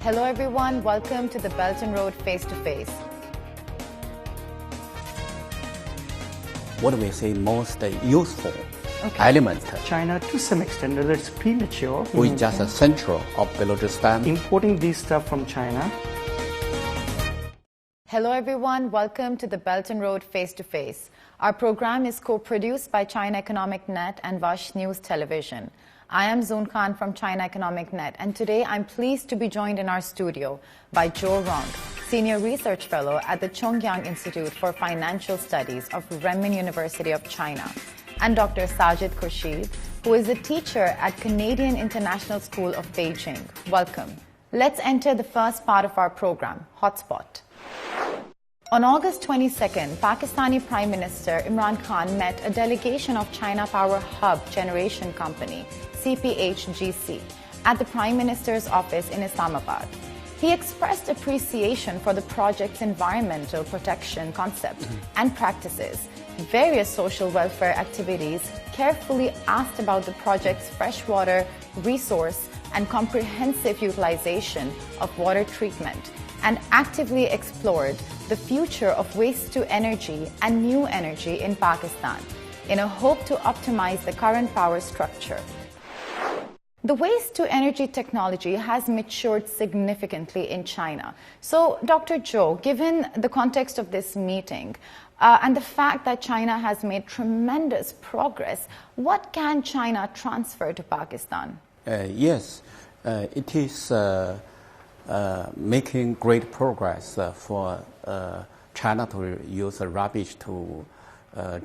Hello everyone, welcome to the Belt and Road Face to Face. What we say most useful element. China, to some extent, whether it's premature, which is just a central of Balochistan. Importing these stuff from China. Hello everyone, welcome to the Belt and Road Face to Face. Our program is co-produced by China Economic Net and Vash News Television. I am Zoon Khan from China Economic Net, and today I'm pleased to be joined in our studio by Joe Rong, Senior Research Fellow at the Chongyang Institute for Financial Studies of Renmin University of China, and Dr. Sajid Khursheed, who is a teacher at Canadian International School of Beijing. Welcome. Let's enter the first part of our program, Hotspot. On August 22nd, Pakistani Prime Minister Imran Khan met a delegation of China Power Hub Generation Company, CPEC, at the Prime Minister's office in Islamabad. He expressed appreciation for the project's environmental protection concept and practices, various social welfare activities, carefully asked about the project's freshwater resource and comprehensive utilization of water treatment, and actively explored the future of waste to energy and new energy in Pakistan in a hope to optimize the current power structure. The waste to energy technology has matured significantly in China. So, Dr. Zhou, given the context of this meeting and the fact that China has made tremendous progress, what can China transfer to Pakistan? Yes, it is making great progress for China to use rubbish to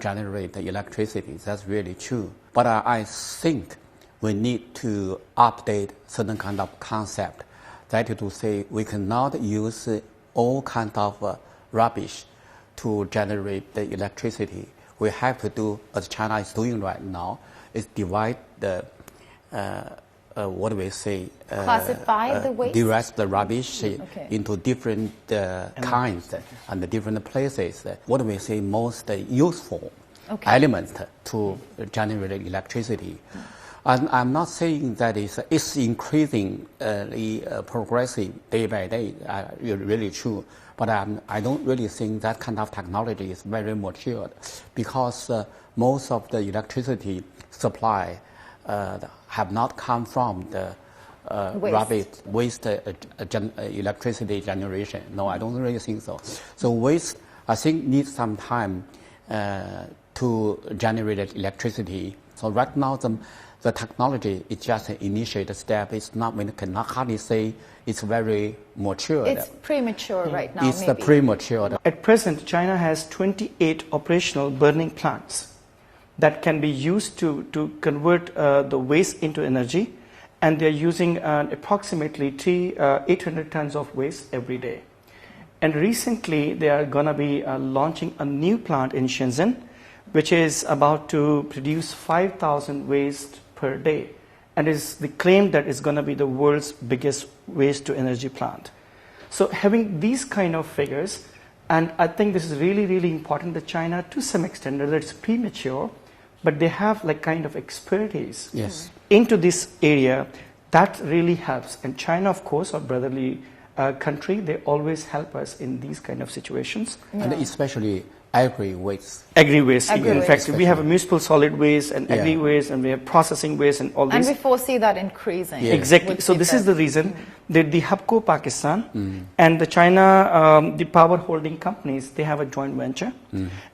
generate electricity. That's really true. But I think we need to update certain kind of concept. That is to say, we cannot use all kind of rubbish to generate the electricity. We have to do, as China is doing right now, is divide the what do we say? Classify the waste? Direct the rubbish into different kinds and different places. What do we say? Most useful element to generate electricity. And I'm not saying that it's increasing progressive day by day. Really true. But I don't really think that kind of technology is very matured, because most of the electricity supply have not come from the waste electricity generation. No, I don't really think so. So waste, I think, needs some time to generate electricity. So right now, the technology is just an initiated step. It's not, we cannot hardly say it's very mature. It's premature right now, it's premature. At present, China has 28 operational burning plants that can be used to convert the waste into energy, and they're using approximately 800 tons of waste every day. And recently, they are going to be launching a new plant in Shenzhen, which is about to produce 5,000 waste per day, and is the claim that it's going to be the world's biggest waste to energy plant. So having these kind of figures, and I think this is really, really important that China, to some extent, whether it's premature, but they have like kind of expertise into this area that really helps. And China, of course, our brotherly country, they always help us in these kind of situations. And especially agri-waste. Agri-waste. In fact, we have a municipal solid waste and agri-waste, and we have processing waste and all this. And we foresee that increasing. Yeah. Exactly. So this is the reason that the HUBCO Pakistan and the China, the power holding companies, they have a joint venture,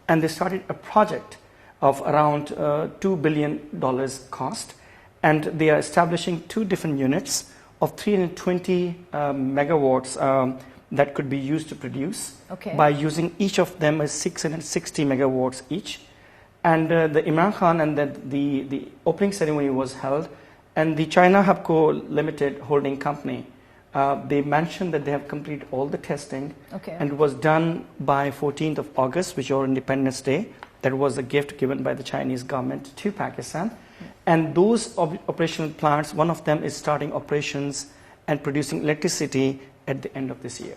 and they started a project of around $2 billion cost, and they are establishing 2 different units of 320 megawatts that could be used to produce by using each of them as 660 megawatts each. And the Imran Khan and the opening ceremony was held, and the China HUBCO Limited holding company, they mentioned that they have completed all the testing, and it was done by 14th of August, which is our Independence Day. That was a gift given by the Chinese government to Pakistan. And those operational plants, one of them is starting operations and producing electricity at the end of this year.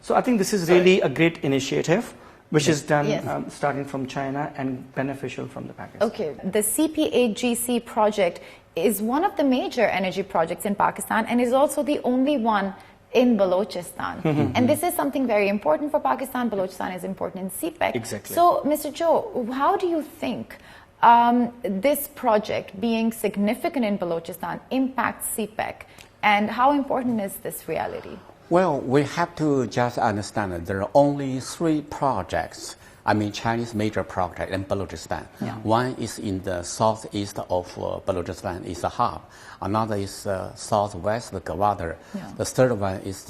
So I think this is really a great initiative, which is done starting from China and beneficial from the Pakistan. The CPEC project is one of the major energy projects in Pakistan, and is also the only one in Balochistan. And this is something very important for Pakistan. Balochistan is important in CPEC. Exactly. So, Mr. Joe, how do you think this project being significant in Balochistan impacts CPEC, and how important is this reality? Well, we have to just understand that there are only 3 projects, Chinese major project in Balochistan. One is in the southeast of Balochistan, is the hub. Another is southwest, the Gwadar. The third one is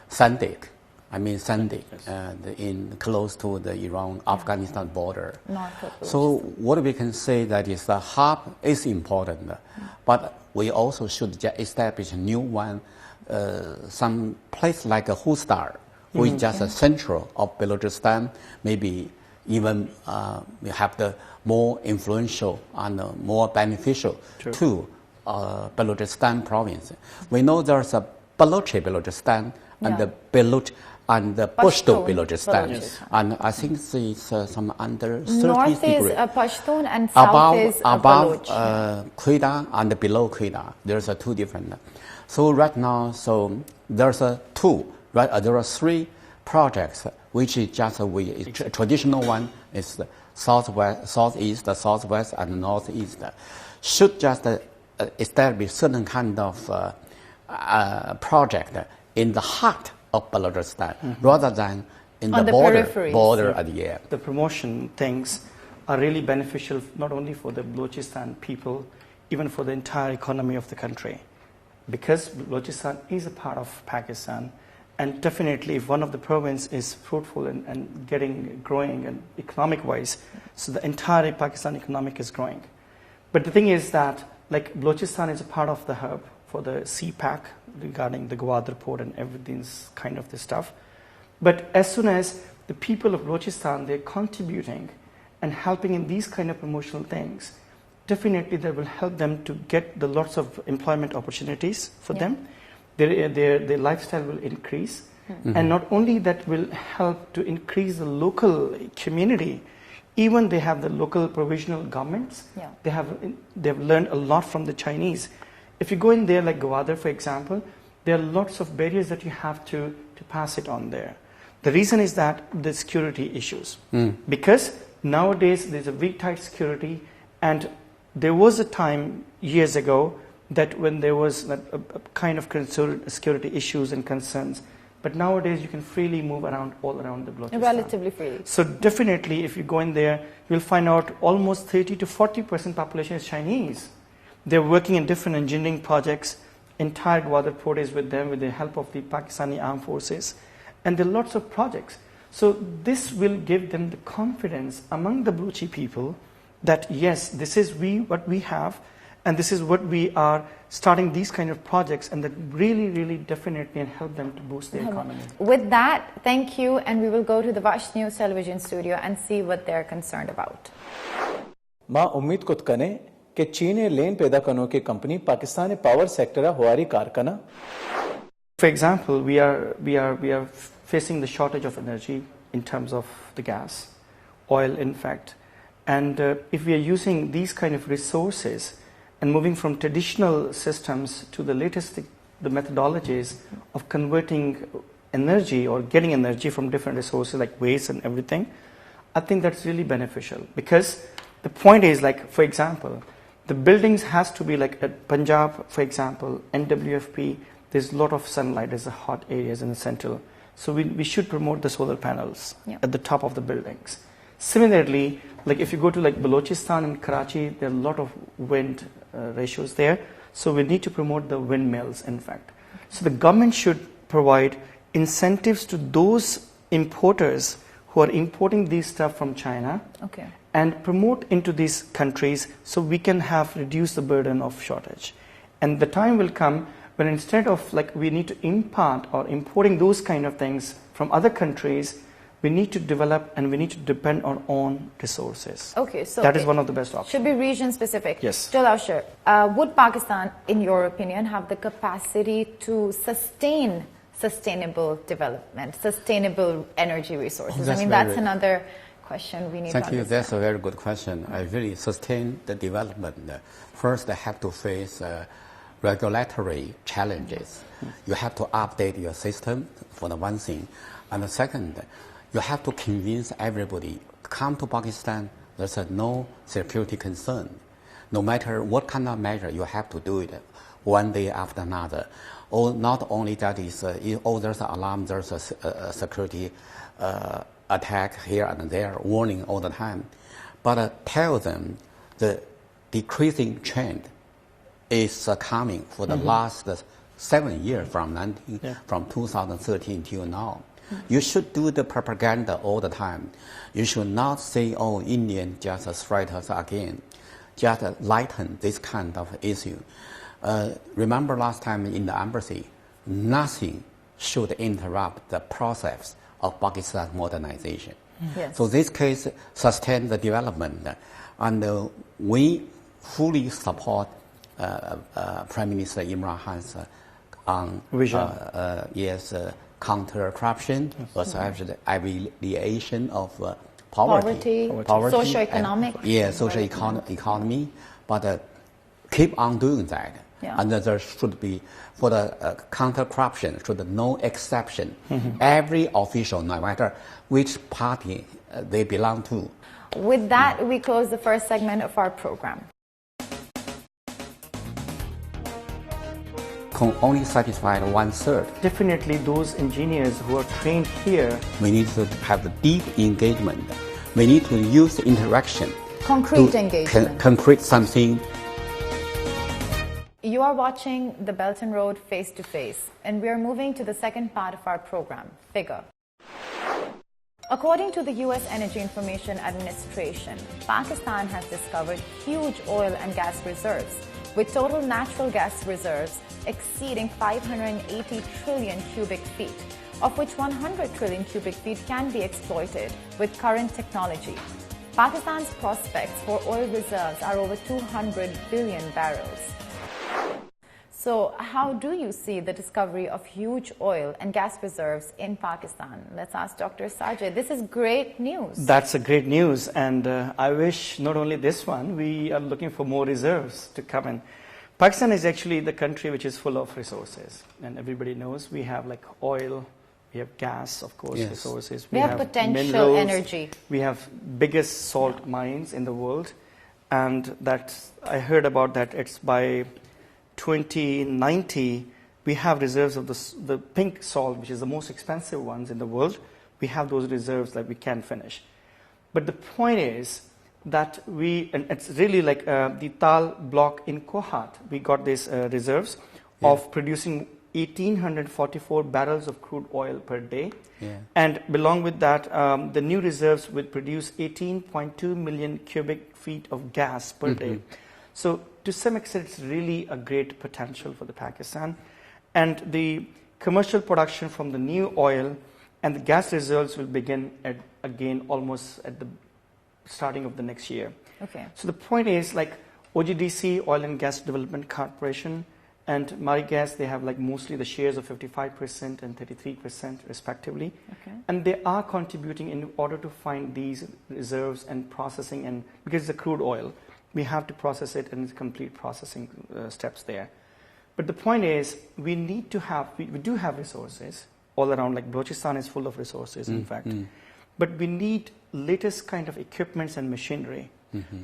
Sandik. Sandik, in close to the Iran-Afghanistan border. So what we can say that is the hub is important, but we also should establish a new one, some place like a Khustar, who is just a central of Balochistan, maybe even we have the more influential and more beneficial to Balochistan province. We know there's a Balochistan and the Baloch and the Pashto Balochistan. And I think it's some under 30 North degrees. is a Pashtun and south is a Baloch. Above Quetta and below Quetta, there's 2 different. So right now, there's 2. Right, there are 3 projects, which is just traditional one is the southeast, the southwest, and northeast. Should just establish certain kind of project in the heart of Balochistan, rather than in the border at the end. The promotion things are really beneficial not only for the Balochistan people, even for the entire economy of the country. Because Balochistan is a part of Pakistan, and definitely if one of the province is fruitful and growing and economic-wise, so the entire Pakistan economic is growing. But the thing is that like Balochistan is a part of the hub for the CPEC regarding the Gwadar port and everything's kind of this stuff. But as soon as the people of Balochistan, they're contributing and helping in these kind of promotional things, definitely that will help them to get the lots of employment opportunities for them. Their lifestyle will increase. And not only that will help to increase the local community, even they have the local provisional governments. They've learned a lot from the Chinese. If you go in there like Gwadar, for example, there are lots of barriers that you have to pass it on there. The reason is that the security issues. Because nowadays there's a very tight security, and there was a time years ago that when there was a kind of security issues and concerns, but nowadays you can freely move around all around the Balochistan. Relatively freely. So definitely if you go in there, you'll find out almost 30 to 40% population is Chinese. They're working in different engineering projects. Entire Gwadar port is with them with the help of the Pakistani armed forces. And there are lots of projects. So this will give them the confidence among the Balochi people that yes, this is what we have, and this is what we are starting these kind of projects, and that really, really definitely help them to boost their economy. With that, thank you, and we will go to the Vash News television studio and see what they're concerned about. मां उम्मीद कुत कने कि चीन लेन पैदा करने के company Pakistan power sector हुआरी कारखाना. For example, we are facing the shortage of energy in terms of the gas, oil, in fact, and if we are using these kind of resources and moving from traditional systems to the latest the methodologies of converting energy or getting energy from different resources like waste and everything, I think that's really beneficial. Because the point is, like, for example, the buildings has to be like at Punjab, for example, NWFP, there's a lot of sunlight, there's the hot areas in the central. So we should promote the solar panels at the top of the buildings. Similarly, like if you go to like Balochistan and Karachi, there are a lot of wind ratios there. So we need to promote the windmills, in fact. So the government should provide incentives to those importers who are importing these stuff from China and promote into these countries so we can have reduced the burden of shortage. And the time will come when instead of like we need to import or importing those kind of things from other countries, we need to develop and we need to depend on own resources. Okay, so that is one of the best options. Should be region specific. Yes. Jalashir, would Pakistan, in your opinion, have the capacity to sustain sustainable development, sustainable energy resources? That's another question we need to understand. Thank you. That's a very good question. I really sustain the development. First, I have to face regulatory challenges. You have to update your system for the one thing. And the second, you have to convince everybody, come to Pakistan, there's no security concern. No matter what kind of measure, you have to do it one day after another. Or not only that is, there's an alarm, there's a security attack here and there, warning all the time. But tell them the decreasing trend is coming for the last 7 years from 2013 till now. You should do the propaganda all the time. You should not say, oh, Indian just threat us again. Just lighten this kind of issue. Remember last time in the embassy, nothing should interrupt the process of Pakistan's modernization. Yes. So this case sustained the development, and we fully support Prime Minister Imran Khan's vision. Counter-corruption, as well as the alleviation of poverty, socio-economic. Social economy. But keep on doing that. Yeah. And there should be, for the counter-corruption, should no exception. Every official, no matter which party they belong to. With that, we close the first segment of our program. Can only satisfy 1/3. Definitely those engineers who are trained here. We need to have the deep engagement. We need to use interaction. Concrete engagement. Concrete something. You are watching the Belt and Road Face to Face, and we are moving to the second part of our program, Figure. According to the U.S. Energy Information Administration, Pakistan has discovered huge oil and gas reserves, with total natural gas reserves exceeding 580 trillion cubic feet, of which 100 trillion cubic feet can be exploited with current technology. Pakistan's prospects for oil reserves are over 200 billion barrels. So how do you see the discovery of huge oil and gas reserves in Pakistan? Let's ask Dr. Sajid. This is great news. That's a great news, and I wish not only this one, we are looking for more reserves to come in. Pakistan is actually the country which is full of resources, and everybody knows we have like oil, we have gas, of course, resources. We have potential minerals, energy. We have biggest salt mines in the world, and that's, I heard about that, it's by 2090, we have reserves of the pink salt, which is the most expensive ones in the world. We have those reserves that we can finish. But the point is that and it's really like the Tal block in Kohat, we got these reserves of producing 1,844 barrels of crude oil per day. And along with that, the new reserves would produce 18.2 million cubic feet of gas per day. So to some extent, it's really a great potential for the Pakistan. And the commercial production from the new oil and the gas reserves will begin again almost at the starting of the next year. Okay. So the point is, like OGDC, Oil and Gas Development Corporation, and Mari Gas, they have like mostly the shares of 55% and 33% respectively. Okay. And they are contributing in order to find these reserves and processing, and because it's a crude oil, we have to process it and complete processing steps there. But the point is, we need to have, we do have resources all around, like Balochistan is full of resources, in fact. But we need latest kind of equipments and machinery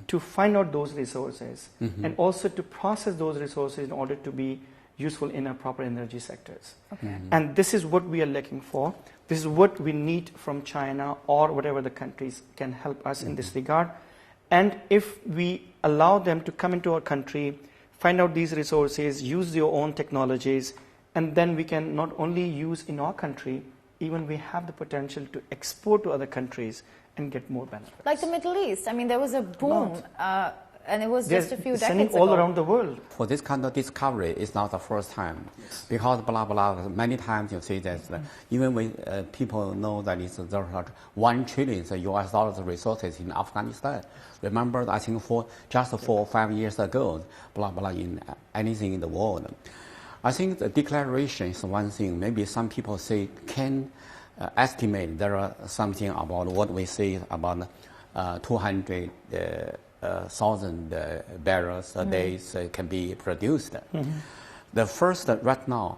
to find out those resources and also to process those resources in order to be useful in our proper energy sectors. Okay. And this is what we are looking for. This is what we need from China or whatever the countries can help us in this regard. And if we allow them to come into our country, find out these resources, use their own technologies, and then we can not only use in our country, even we have the potential to export to other countries and get more benefits. Like the Middle East, I mean, there was a boom, and it was just a few decades sending ago. all around the world. For this kind of discovery, it's not the first time. Because blah, blah, many times you see that even when people know that there are 1 trillion US dollars resources in Afghanistan. Remember, I think just 4 or 5 years ago, blah, blah, in anything in the world. I think the declaration is one thing. Maybe some people say can estimate there are something about what we say about 200,000 barrels a day can be produced. The first, right now,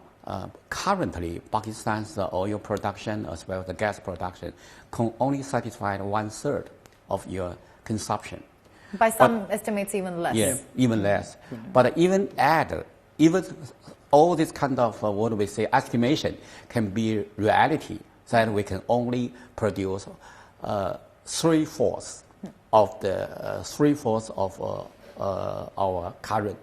currently, Pakistan's oil production as well as the gas production can only satisfy 1/3 of your consumption. By some estimates, even less. Yeah, even less. But even all this kind of, what do we say, estimation can be reality, that we can only produce 3/4 of our current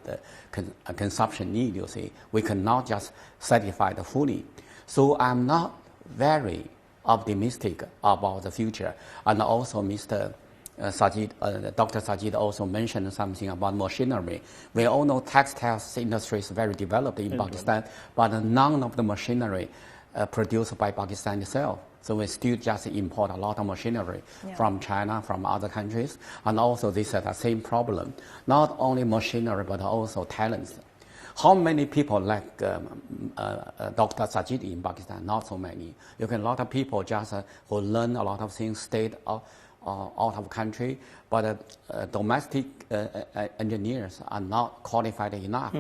consumption need, you see. We cannot just satisfy the fully. So I'm not very optimistic about the future. And also Mr. Sajid, Dr. Sajid also mentioned something about machinery. We all know textile industry is very developed in Pakistan, but none of the machinery produced by Pakistan itself. So we still just import a lot of machinery from China, from other countries. And also this is the same problem. Not only machinery, but also talents. How many people like Dr. Sajid in Pakistan? Not so many. You can a lot of people just who learn a lot of things, stayed out of country, but domestic engineers are not qualified enough.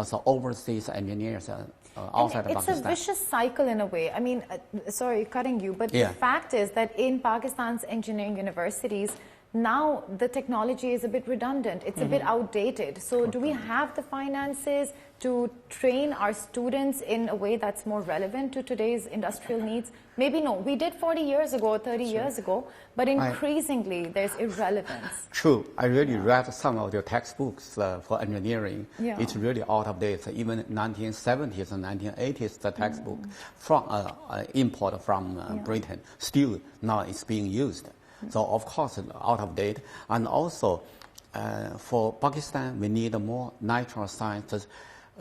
So overseas engineers outside of Pakistan. It's a vicious cycle in a way. I mean, sorry, cutting you, but the fact is that in Pakistan's engineering universities, now the technology is a bit redundant. It's a bit outdated. So do we have the finances to train our students in a way that's more relevant to today's industrial needs? Maybe no. We did 40 years ago, 30 years ago, but increasingly there's irrelevance. True. I really read some of your textbooks for engineering. It's really out of date. Even 1970s and 1980s, the textbook from import from Britain, still now it's being used. So of course, out of date. And also, for Pakistan, we need more natural sciences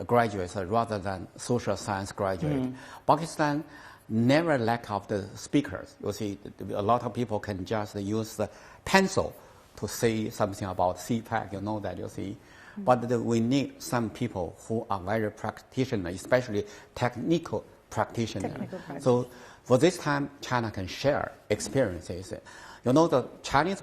graduates rather than social science graduates. Pakistan never lack of the speakers. You see, a lot of people can just use the pencil to say something about CPEC, you know that, you see. But we need some people who are very practitioner, especially technical practitioners. So for this time, China can share experiences. You know, the Chinese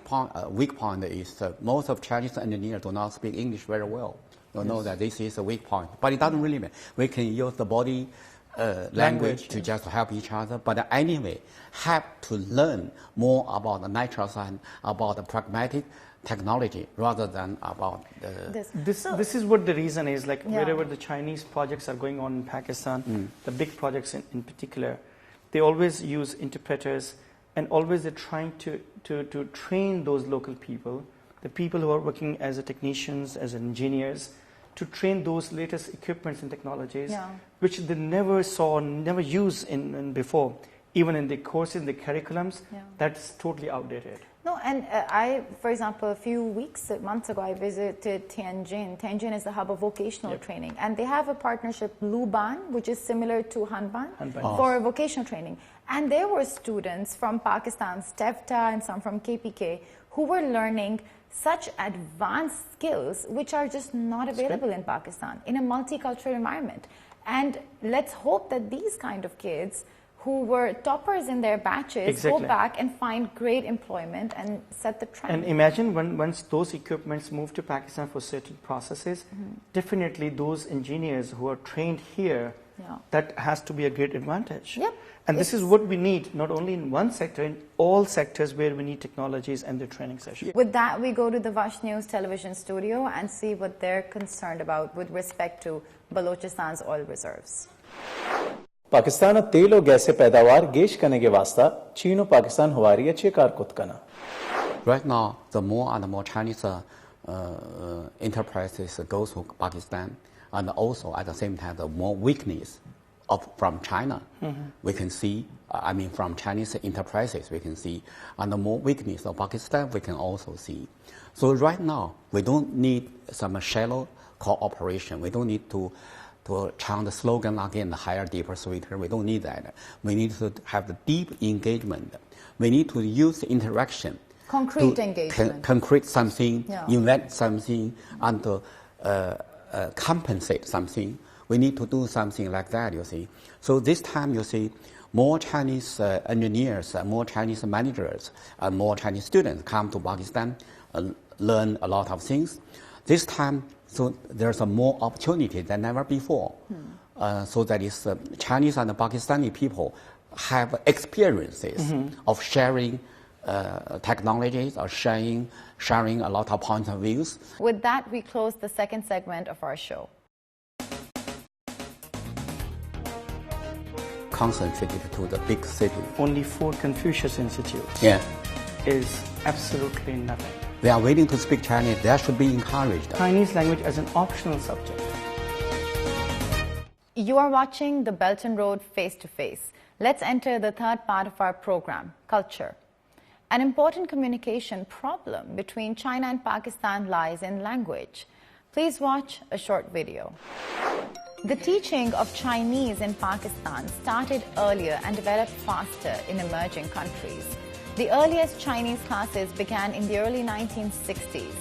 weak point is most of Chinese engineers do not speak English very well. You know that this is a weak point. But it doesn't really matter. We can use the body language to just help each other. But anyway, have to learn more about the natural science, about the pragmatic technology, rather than about This is what the reason is. Like wherever the Chinese projects are going on in Pakistan, the big projects in particular, they always use interpreters. And always they're trying to train those local people, the people who are working as technicians, as engineers, to train those latest equipments and technologies, which they never saw, never used in before. Even in the courses, the curriculums, that's totally outdated. No, and for example, a few months ago, I visited Tianjin. Tianjin is the hub of vocational training. And they have a partnership, Luban, which is similar to Hanban, for vocational training. And there were students from Pakistan's TEFTA and some from KPK who were learning such advanced skills which are just not available in Pakistan, in a multicultural environment. And let's hope that these kind of kids who were toppers in their batches go back and find great employment and set the trend. And imagine once those equipments move to Pakistan for certain processes, definitely those engineers who are trained here, that has to be a great advantage. And this is what we need, not only in one sector, in all sectors where we need technologies and the training sessions. With that, we go to the Vash News television studio and see what they're concerned about with respect to Balochistan's oil reserves. Pakistan तेल और gas से पैदावार गेश करने के वास्ता चीन और पाकिस्तान हवारी अच्छे कारकुत करना. Right now, the more and more Chinese enterprises goes to Pakistan, and also at the same time, the more weakness from China, we can see. I mean, from Chinese enterprises, we can see, and the more weakness of Pakistan, we can also see. So right now, we don't need some shallow cooperation. We don't need to chant the slogan again, higher, deeper, sweeter. We don't need that. We need to have the deep engagement. We need to use the interaction. Concrete engagement. Concrete something, invent something, and to compensate something. We need to do something like that, you see. So this time, you see, more Chinese engineers, more Chinese managers, and more Chinese students come to Pakistan and learn a lot of things. This time, So there's a more opportunity than ever before. So that is Chinese and Pakistani people have experiences of sharing technologies or sharing a lot of points of views. With that, we close the second segment of our show. Concentrated to the big city. Only 4 Confucius Institutes. Yeah. Is absolutely nothing. They are willing to speak Chinese. They should be encouraged. Chinese language as an optional subject. You are watching the Belt and Road Face to Face. Let's enter the third part of our program, culture. An important communication problem between China and Pakistan lies in language. Please watch a short video. The teaching of Chinese in Pakistan started earlier and developed faster in emerging countries. The earliest Chinese classes began in the early 1960s.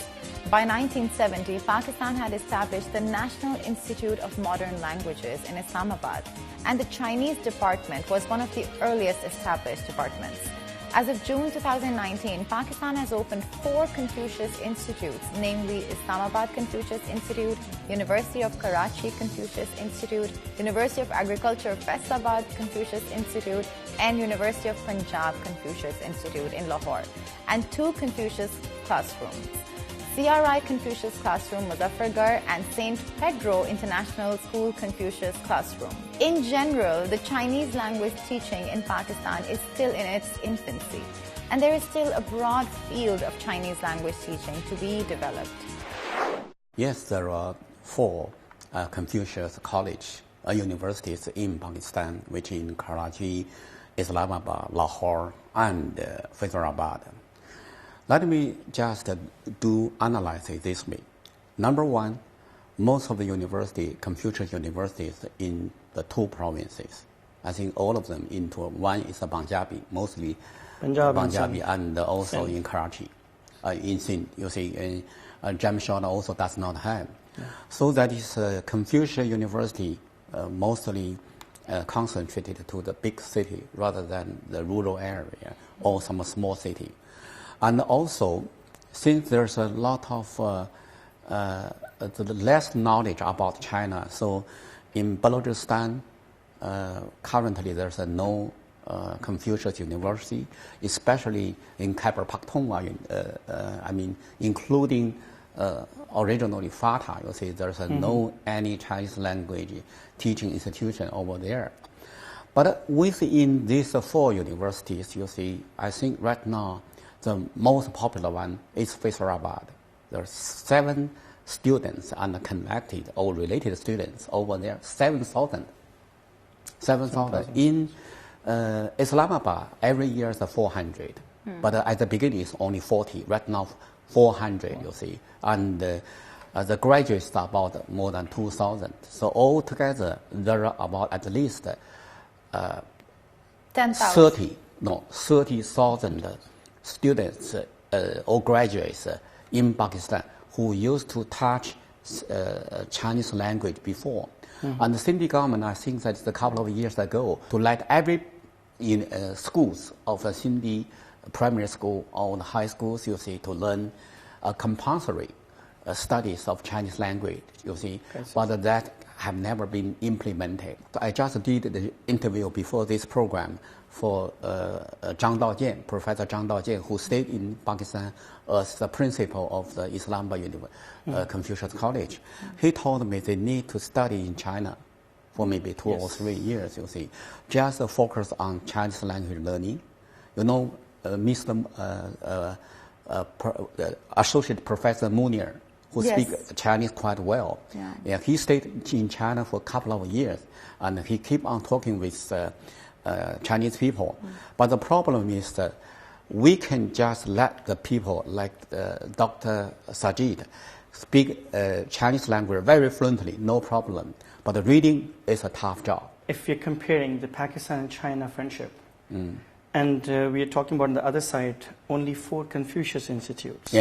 By 1970, Pakistan had established the National Institute of Modern Languages in Islamabad, and the Chinese department was one of the earliest established departments. As of June 2019, Pakistan has opened 4 Confucius Institutes, namely Islamabad Confucius Institute, University of Karachi Confucius Institute, University of Agriculture Faisalabad Confucius Institute, and University of Punjab Confucius Institute in Lahore, and 2 Confucius classrooms. CRI Confucius Classroom, Muzaffargarh, and St. Pedro International School Confucius Classroom. In general, the Chinese language teaching in Pakistan is still in its infancy, and there is still a broad field of Chinese language teaching to be developed. Yes, there are 4 Confucius College universities in Pakistan, which in Karachi, Islamabad, Lahore, and Faisalabad. Let me just do analysis this way. Number 1, most of the Confucius universities in the 2 provinces. I think all of them into one is a Punjabi, mostly Punjabi, and also in Karachi. In Sindh, you see, Jamshad also does not have. Yeah. So that is Confucius University mostly concentrated to the big city rather than the rural area or some small city. And also, since there's a lot of less knowledge about China, so in Balochistan, currently there's no Confucius University, especially in Khyber Pakhtunkhwa, including originally FATA, you see, there's no any Chinese language teaching institution over there. But within these 4 universities, you see, I think right now, the most popular one is Faisalabad. There are 7 students and connected or related students over there, 7,000. 7,000. In Islamabad, every year is 400. But at the beginning, it's only 40. Right now, 400, you see. And the graduates are about more than 2,000. So altogether, there are about at least 30,000 students or graduates in Pakistan who used to touch Chinese language before. And the Sindhi government, I think that's a couple of years ago, to let every schools of a Sindhi primary school or high schools, you see, to learn compulsory studies of Chinese language, you see, but that have never been implemented. I just did the interview before this program for Zhang Daojian, Professor Zhang Daojian, who stayed in Pakistan as the principal of the Islamabad Confucius College. He told me they need to study in China for maybe 2 or 3 years, you see, just focus on Chinese language learning. You know, Associate Professor Munir, who speaks Chinese quite well. Yeah, he stayed in China for a couple of years, and he keep on talking with Chinese people. But the problem is that we can just let the people like Dr. Sajid speak Chinese language very fluently, no problem. But the reading is a tough job. If you're comparing the Pakistan and China friendship, and we are talking about on the other side, only 4 Confucius Institutes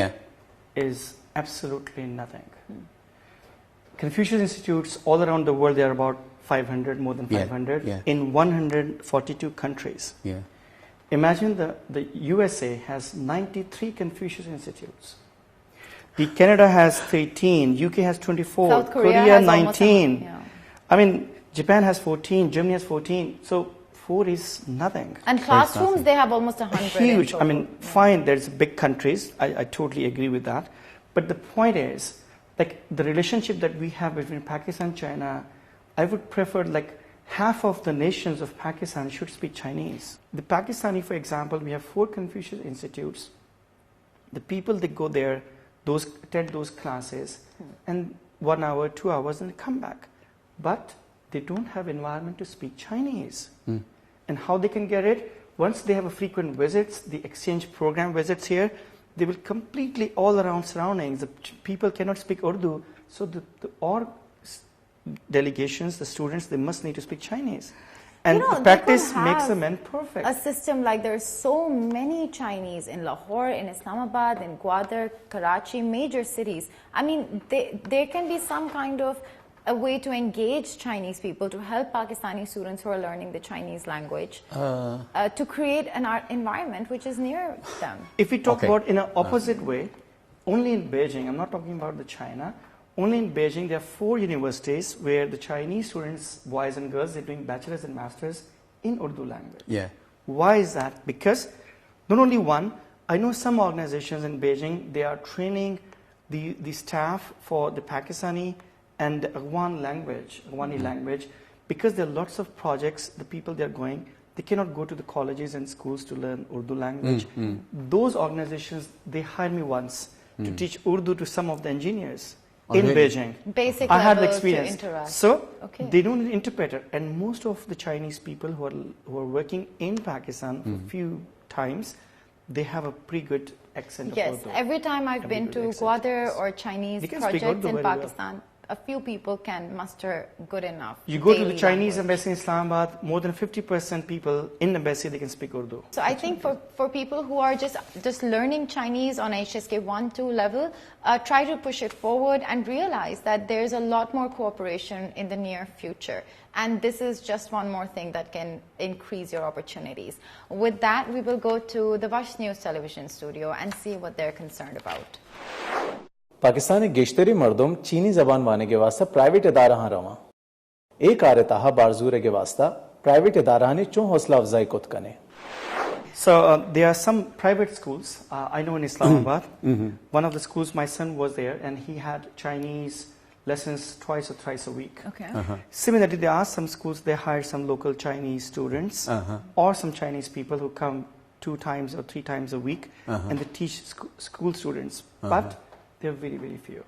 is absolutely nothing. Confucius Institutes all around the world, there are about 500, more than 500, in 142 countries. Imagine the USA has 93 Confucius Institutes. Canada has 13, UK has 24, South Korea Korea has 19. Yeah. I mean, Japan has 14, Germany has 14. So 4 is nothing. And classrooms, they have almost 100. Huge. I mean, fine, there's big countries. I totally agree with that. But the point is, like the relationship that we have between Pakistan and China, I would prefer like half of the nations of Pakistan should speak Chinese. The Pakistani, for example, we have 4 Confucius institutes. The people, they go there, attend those classes, and 1 hour, 2 hours, and come back. But they don't have environment to speak Chinese. And how they can get it? Once they have a frequent visits, the exchange program visits here, they will completely all around surroundings. The people cannot speak Urdu, so all delegations, the students, they must need to speak Chinese. And the practice makes the men perfect. A system like there's so many Chinese in Lahore, in Islamabad, in Gwadar, Karachi, major cities. I mean, there can be some kind of a way to engage Chinese people, to help Pakistani students who are learning the Chinese language, to create an art environment which is near them. If we talk about in an opposite way, only in Beijing, I'm not talking about the China, only in Beijing there are 4 universities where the Chinese students, boys and girls, they're doing bachelor's and master's in Urdu language. Yeah. Why is that? Because not only one, I know some organizations in Beijing, they are training the staff for the Pakistani and the Afghan language, Afghani language, because there are lots of projects, the people they are going, they cannot go to the colleges and schools to learn Urdu language. Those organizations, they hired me once to teach Urdu to some of the engineers in Beijing. Basic I had the level experience. to interact. So they don't need an interpreter, and most of the Chinese people who are working in Pakistan for a few times, they have a pretty good accent of Urdu. Yes, every time I've been to Gwadar or Chinese projects in Pakistan, a few people can muster good enough. You go to the Chinese embassy in Islamabad, more than 50% people in the embassy, they can speak Urdu. So I think for people who are just learning Chinese on HSK 1-2 level, try to push it forward and realize that there's a lot more cooperation in the near future. And this is just one more thing that can increase your opportunities. With that, we will go to the Vash News television studio and see what they're concerned about. Pakistani गेश्तरी मर्दम चीनी जबान वाने के वास्ता private इदारा हाँ रवा एक आरताहा बारजूर के वास्ता प्राइवेट इदारा ने चो हौसला अफजाई कुत कने. So there are some private schools. I know in Islamabad, one of the schools, my son was there, and he had Chinese lessons twice or thrice a week. Okay. Similarly, there are some schools, they hire some local Chinese students or some Chinese people who come 2 times or 3 times a week, and they teach school students. But they're very, very few.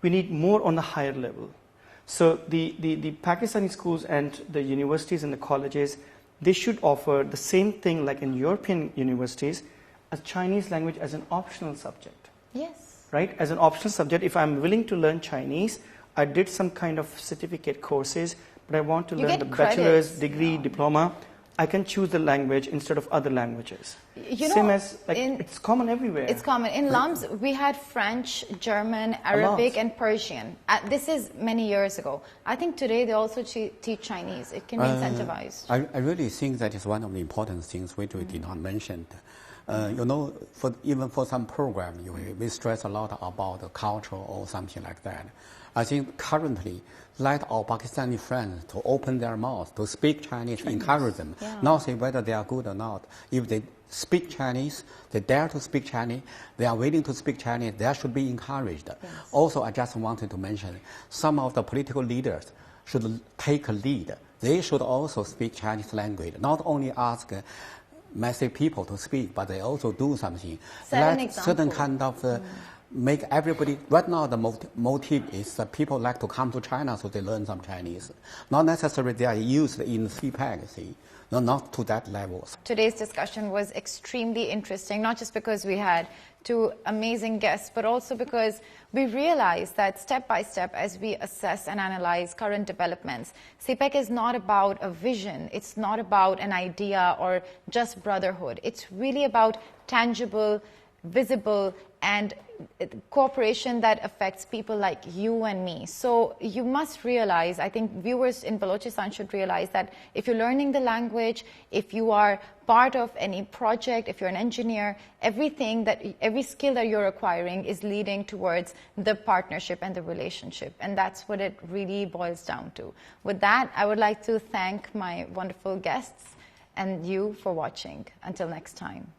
We need more on the higher level. So the Pakistani schools and the universities and the colleges, they should offer the same thing like in European universities, a Chinese language as an optional subject. Yes. Right? As an optional subject, if I'm willing to learn Chinese, I did some kind of certificate courses, but I want to learn the bachelor's degree, diploma, I can choose the language instead of other languages. Same as, like, it's common everywhere. It's common. In LUMS, we had French, German, Arabic, and Persian. This is many years ago. I think today they also teach Chinese. It can be incentivized. I really think that is one of the important things which we did not mention. You know, even for some program, we stress a lot about the culture or something like that. I think currently, let our Pakistani friends to open their mouths to speak Chinese, encourage them, not say whether they are good or not. If they speak Chinese, they dare to speak Chinese, they are willing to speak Chinese, they should be encouraged. Yes. Also, I just wanted to mention, some of the political leaders should take a lead. They should also speak Chinese language, not only ask massive people to speak, but they also do something. Let certain kind of make everybody, right now the motive is that people like to come to China so they learn some Chinese. Not necessarily they are used in CPEC, see. No, not to that level. Today's discussion was extremely interesting, not just because we had 2 amazing guests, but also because we realized that step by step as we assess and analyze current developments, CPEC is not about a vision, it's not about an idea or just brotherhood. It's really about tangible visible, and cooperation that affects people like you and me. So you must realize, I think viewers in Balochistan should realize that if you're learning the language, if you are part of any project, if you're an engineer, every skill that you're acquiring is leading towards the partnership and the relationship. And that's what it really boils down to. With that, I would like to thank my wonderful guests and you for watching. Until next time.